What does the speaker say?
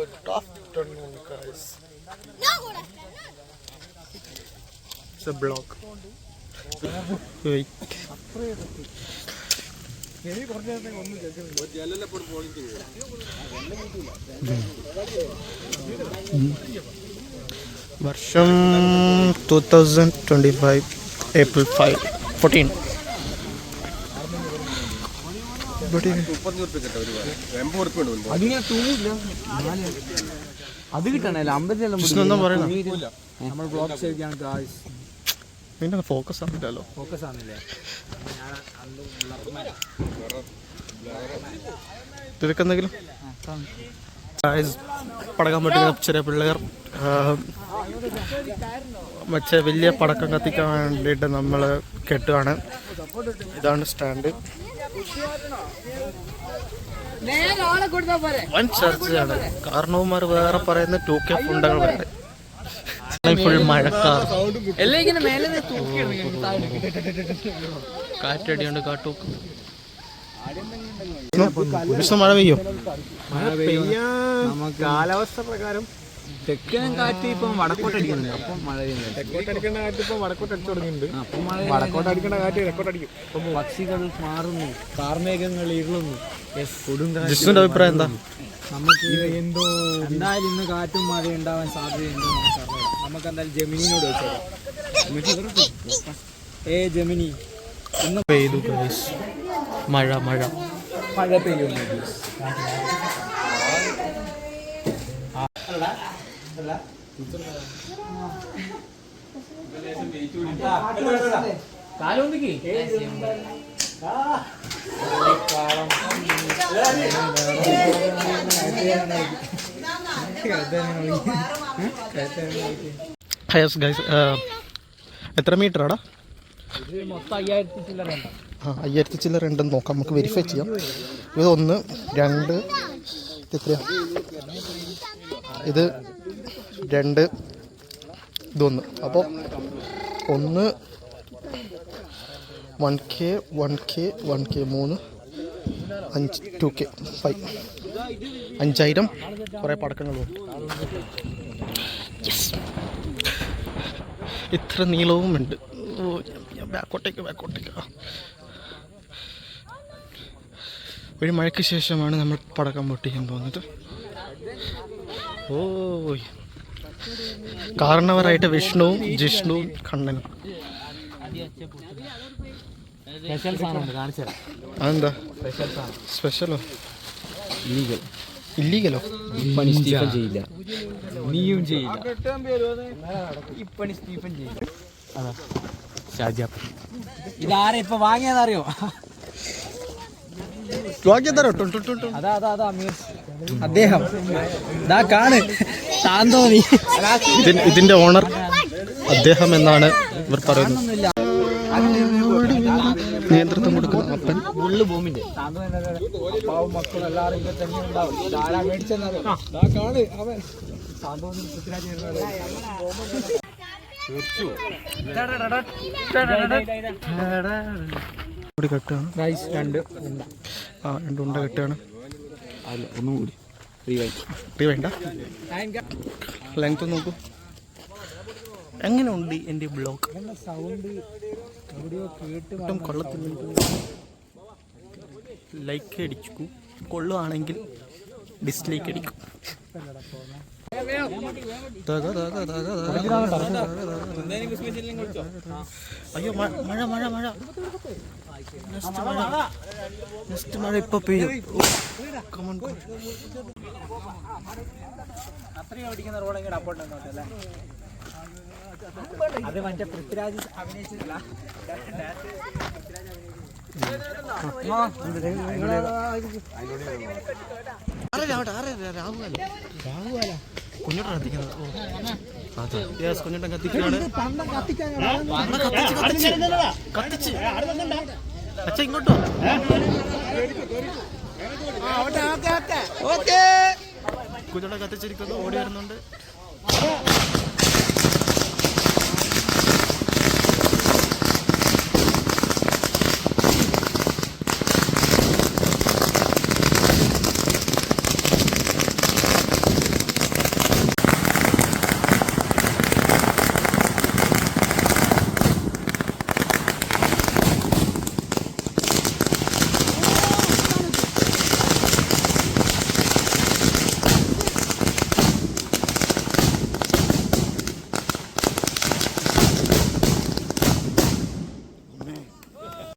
Good afternoon, guys. It's a vlog. Wait. വർഷം 2025 April 14. അത് കിട്ടണല്ലോ focus ആണില്ലല്ലോ. Focus ആണല്ലേ തിരക്കെന്തെങ്കിലും പടക്കം പൊട്ടിക്കുന്ന ചെറിയ പിള്ളേർ മറ്റേ വലിയ പടക്കം കത്തിക്കാൻ വേണ്ടിയിട്ട് നമ്മൾ കെട്ടുകയാണ്. ഇതാണ് സ്റ്റാൻഡ്. വൻ ചർച്ചയാണ്. കാരണവന്മാർ വേറെ പറയുന്ന 2K ഫുണ്ടകൾ വേറെ. ഫുൾ മഴക്കാർ, കാറ്റടിയുണ്ട്, കാട്ടൂക്ക്. മഴ പെയ്യോ? കാലാവസ്ഥ പ്രകാരം തെക്കൻ കാറ്റ് ഇപ്പം വടക്കോട്ടടിക്കുന്നുണ്ട്. അപ്പം മഴ തെക്കോട്ടടിക്കേണ്ട കാറ്റ് ഇപ്പം വടക്കോട്ടടിച്ചു തുടങ്ങിയിട്ടുണ്ട്. അപ്പം മഴ വടക്കോട്ടടിക്കേണ്ട കാറ്റ് തെക്കോട്ടടിക്കും. ഇപ്പം പക്ഷികൾ മാറുന്നു, കാർമേഘങ്ങൾ ഇരുളുന്നു. ജിസ്സുവിന്റെ അഭിപ്രായം എന്താ? നമുക്ക് എന്തോ എന്തായാലും ഇന്ന് കാറ്റും മഴ ഉണ്ടാവാൻ സാധ്യതയുണ്ടോ നമുക്കറിയാം. നമുക്ക് എന്തായാലും ജെമിനിനോട് വെച്ചേക്കാം. ജെമിനി ഇന്ന് പെയ്തു മഴ മഴ മഴ പെയ്യുന്നു. എത്ര മീറ്റർ ആടാ? 5000 ചില്ലറ ഉണ്ടെന്ന് നോക്കാം, നമുക്ക് വെരിഫൈ ചെയ്യാം. ഇത് 1 2 എത്രയാ? ഇത് 2 ഇതൊന്ന്. അപ്പോൾ 1 1K 3 5 2K 5 5000 കുറേ പടക്കങ്ങൾ. ഇത്ര നീളവും ഉണ്ട്. ബാക്കോട്ടേക്ക് ഒരു മഴയ്ക്ക് ശേഷമാണ് നമ്മൾ പടക്കം പൊട്ടിക്കാൻ പോകുന്നത്. കാരണവരായിട്ട് വിഷ്ണുവും ജിഷ്ണുവും കണ്ണനും. അതെന്താ സ്പെഷ്യലോ? ഇല്ലീഗലോ? ചെയ്യില്ല, നീയും ചെയ്യില്ല. ഇതാരെ ഇപ്പൊ വാങ്ങിയതറിയോ? അദ്ദേഹം ഇതിന്റെ ഓണർ അദ്ദേഹം എന്നാണ് ഇവർ പറയുന്നത്. നേതൃത്വം കൊടുക്കുന്ന അപ്പൻ കെട്ടാണ്. 2 ഉണ്ട കെട്ടാണ്. ഒന്നുകൂടി വേണ്ട ലെങ്ത് നോക്കൂ. എങ്ങനെ ഉണ്ട് എൻ്റെ ബ്ലോഗ്? സൗണ്ട് ഒട്ടും കൊള്ളത്തില്ല. ലൈക്ക് അടിക്കൂ, കൊള്ളുവാണെങ്കിൽ ഡിസ്ലൈക്ക് അടിക്കും. അയ്യോ മഴ നെക്സ്റ്റ് മഴ ഇപ്പൊ പെയ്യും. അത്രയും ഓടിക്കുന്ന റോഡ് എങ്ങനെ അപ്പോട്ടല്ലേ? അത് മറ്റേ പൃഥ്വിരാജ് അഭിനയിച്ചിട്ടില്ല. കുഞ്ഞോട്ടൻ കത്തിക്കുന്നത്. കുഞ്ഞോട്ടൻ കത്തിക്കാണ്. അച്ഛ ഇങ്ങോട്ടോ. കുഞ്ഞോട്ടൻ കത്തിച്ചിരിക്കുന്നു, ഓടി വരുന്നുണ്ട്.